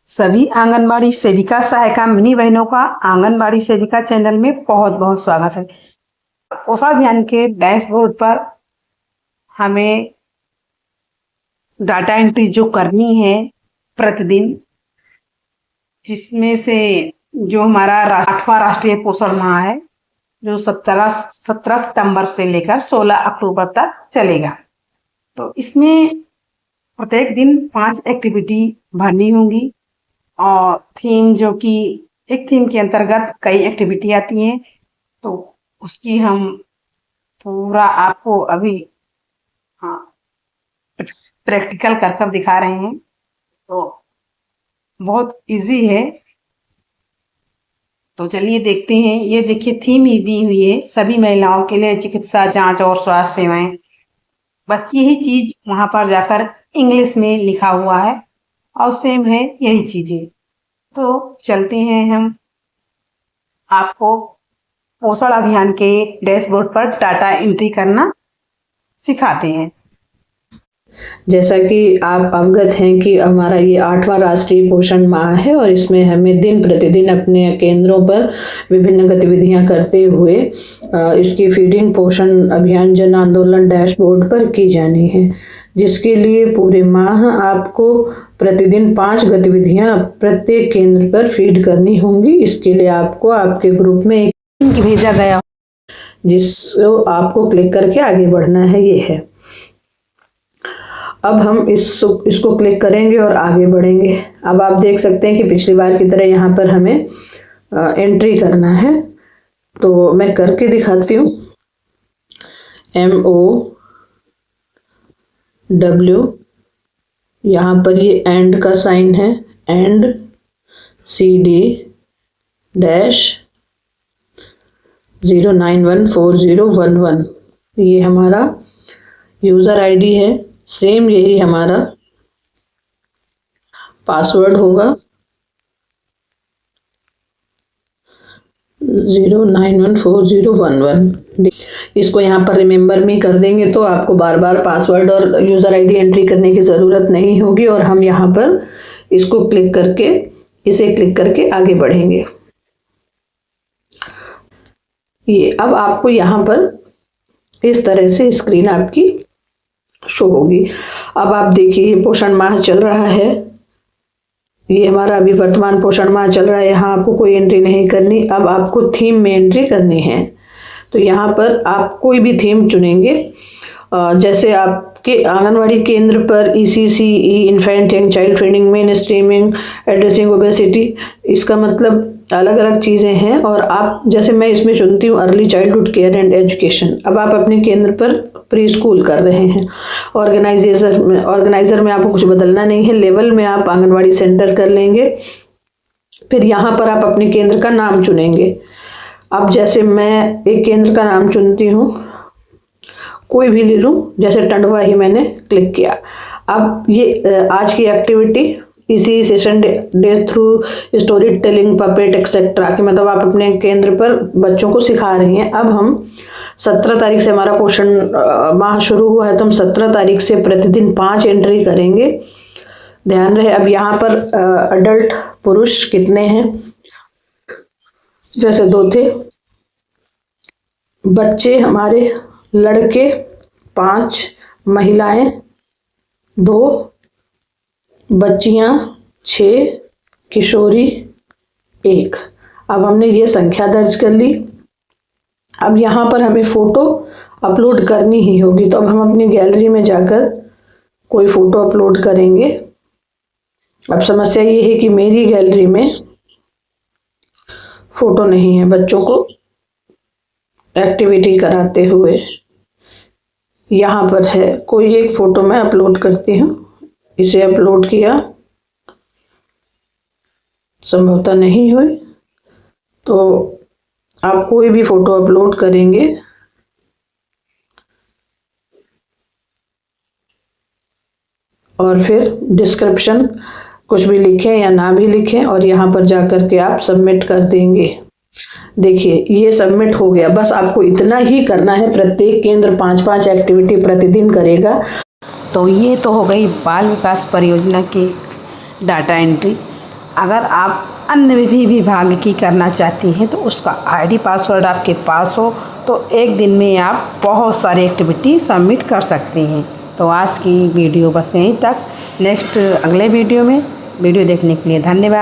सभी आंगनबाड़ी सेविका सहायिका मिनी बहनों का आंगनबाड़ी सेविका चैनल में बहुत बहुत स्वागत है। पोषण अभियान के डैशबोर्ड पर हमें डाटा एंट्री जो करनी है प्रतिदिन, जिसमें से जो हमारा 8वां राष्ट्रीय पोषण माह है जो 17 सितंबर से लेकर 16 अक्टूबर तक चलेगा। तो इसमें प्रत्येक दिन 5 एक्टिविटी भरनी होंगी और थीम जो कि एक थीम के अंतर्गत कई एक्टिविटी आती हैं, तो उसकी हम पूरा आपको अभी प्रैक्टिकल कर दिखा रहे हैं। तो बहुत इजी है, तो चलिए देखते हैं। ये देखिए थीम ही दी हुई है सभी महिलाओं के लिए चिकित्सा जांच और स्वास्थ्य सेवाएं। बस यही चीज वहां पर जाकर इंग्लिश में लिखा हुआ है और सेम है यही चीजें। तो चलते हैं, हम आपको पोषण अभियान के डैशबोर्ड पर डाटा एंट्री करना सिखाते हैं। जैसा कि आप अवगत हैं कि हमारा ये 8वां राष्ट्रीय पोषण माह है और इसमें हमें दिन प्रतिदिन अपने केंद्रों पर विभिन्न गतिविधियां करते हुए इसकी फीडिंग पोषण अभियान जन आंदोलन डैशबोर्ड पर की जानी है, जिसके लिए पूरे माह आपको प्रतिदिन 5 गतिविधियां प्रत्येक केंद्र पर फीड करनी होंगी। इसके लिए आपको आपके ग्रुप में एक लिंक भेजा गया जिसको आपको क्लिक करके आगे बढ़ना है। ये है, अब हम इसको क्लिक करेंगे और आगे बढ़ेंगे। अब आप देख सकते हैं कि पिछली बार की तरह यहाँ पर हमें एंट्री करना है, तो मैं करके दिखाती हूँ। MOW, यहाँ पर ये एंड का साइन है, एंड CD-0914011, ये हमारा यूज़र आईडी है। सेम यही हमारा पासवर्ड होगा, 0914011। इसको यहाँ पर रिमेंबर मी कर देंगे तो आपको बार बार पासवर्ड और यूज़र आईडी एंट्री करने की ज़रूरत नहीं होगी। और हम यहाँ पर इसको क्लिक करके आगे बढ़ेंगे। ये अब आपको यहाँ पर इस तरह से स्क्रीन आपकी शो होगी। अब आप देखिए, ये पोषण माह चल रहा है, ये हमारा अभी वर्तमान पोषण माह चल रहा है। यहाँ आपको कोई एंट्री नहीं करनी। अब आपको थीम में एंट्री करनी है, तो यहाँ पर आप कोई भी थीम चुनेंगे। जैसे आपके आंगनवाड़ी केंद्र पर ECCE, infant young child training, main streaming, addressing obesity, इसका मतलब अलग अलग चीज़ें हैं। और आप जैसे मैं इसमें चुनती हूँ early childhood care and education. अब आप अपने केंद्र पर प्री स्कूल कर रहे हैं। ऑर्गेनाइजर में आपको कुछ बदलना नहीं है, लेवल में आप आंगनवाड़ी सेंटर कर लेंगे। फिर यहाँ पर आप अपने केंद्र का नाम चुनेंगे। अब जैसे मैं एक केंद्र का नाम चुनती हूँ, कोई भी ले लूँ, जैसे टंडवा ही मैंने क्लिक किया। अब ये आज की एक्टिविटी इसी session day through story telling, puppet etcetera कि मतलब आप अपने केंद्र पर बच्चों को सिखा रही हैं। अब हम 17 तारीख से हमारा पोषण माह शुरू हुआ है, तो हम 17 तारीख से प्रतिदिन 5 एंट्री करेंगे। ध्यान रहे, अब यहाँ पर अडल्ट पुरुष कितने हैं, जैसे 2 थे। बच्चे हमारे लड़के 5, महिलाएं 2, बच्चियां 6, किशोरी 1। अब हमने ये संख्या दर्ज कर ली। अब यहाँ पर हमें फ़ोटो अपलोड करनी ही होगी, तो अब हम अपनी गैलरी में जाकर कोई फ़ोटो अपलोड करेंगे। अब समस्या ये है कि मेरी गैलरी में फ़ोटो नहीं है बच्चों को एक्टिविटी कराते हुए। यहाँ पर है, कोई एक फ़ोटो मैं अपलोड करती हूँ। इसे अपलोड किया, संभवतः नहीं हुई, तो आप कोई भी फ़ोटो अपलोड करेंगे और फिर डिस्क्रिप्शन कुछ भी लिखें या ना भी लिखें और यहाँ पर जाकर के आप सबमिट कर देंगे। देखिए ये सबमिट हो गया। बस आपको इतना ही करना है, प्रत्येक केंद्र 5-5 एक्टिविटी प्रतिदिन करेगा। तो ये तो हो गई बाल विकास परियोजना की डाटा एंट्री। अगर आप अन्य भी विभाग की करना चाहती हैं तो उसका आईडी पासवर्ड आपके पास हो तो एक दिन में आप बहुत सारी एक्टिविटी सबमिट कर सकती हैं। तो आज की वीडियो बस यहीं तक। नेक्स्ट अगले वीडियो में वीडियो देखने के लिए धन्यवाद।